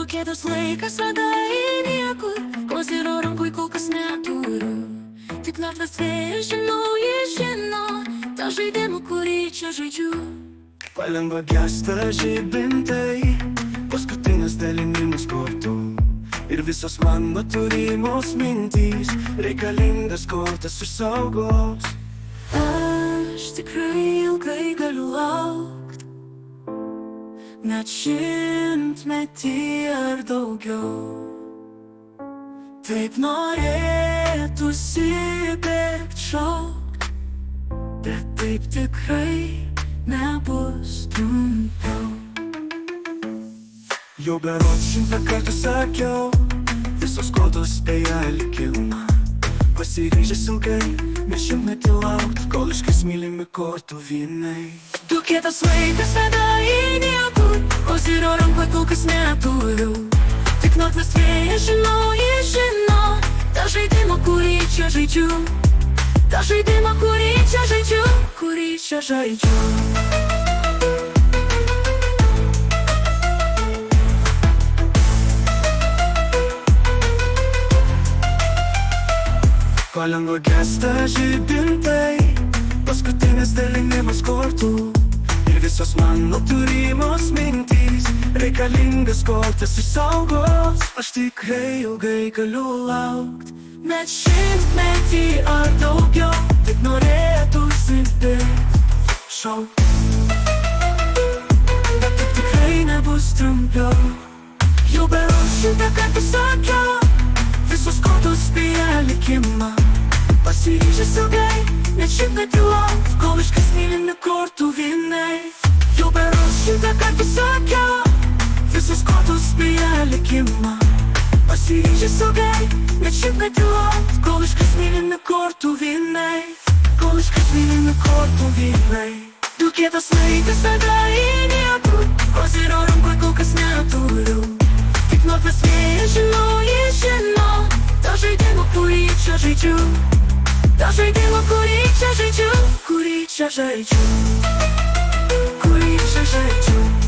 Dukėtas laikas veda į niekur, koziro rankoj kol kas neturiu. Tik naktas vėjas žino tą žaidimą, kurį čia žaidžiu. Palengva gęsta žibintai, paskutinis dalinimas kortų. Ir visos mano turimos mintys, reikalingas kortas išsaugos. Aš tikrai ilgai galiu laukt, net 100 ar daugiau. Taip norėtųsi bėgt šaukt, bet taip tikrai nebus trumpiau. Jau berods 100 kartų sakiau, visos kortos spėja likimą. Pasiryžęs ilgai, ne 100 laukt, kol iškris mylimi kortų vynai. Dukėtas laikas veda į niekur, koziro rankoj kol kas neturiu. Tik naktas vėjas žino tą žaidimą, kurį čia žaidžiu. Tą žaidimą, kurį čia žaidžiu, kurį čia žaidžiu. Palengva gęsta žibintai, paskutinis dalinimas kortų. Ir visos mano turimos mintys, reikalingas kortas išsaugos. Aš tikrai ilgai galiu laukt, net 100 ar daugiau. tik norėtųsi bėgt šaukt, bet taip tikrai nebus trumpiau. jau berods 100 kartų sakiau, visos kortos spėja likimą. Pasiryžęs ilgai, net 100 laukt, kol iškris mylimi kortų vynai. Jau berods 100 kartų sakiau, visos kortos spėja likimą. Pasiryžęs ilgai, net 100 laukt, kol iškris mylimi kortų vynai. Kol iškris mylimi kortų vynai. Dukėtas laikas veda į niekur, koziro rankoj kol kas neturiu. Tik naktas vėjas žino tą žaidimą, kurį čia žaidžiu. Tą žaidimą, kurį čia žaidžiu, kurį čia žaidžiu, kurį čia žaidžiu.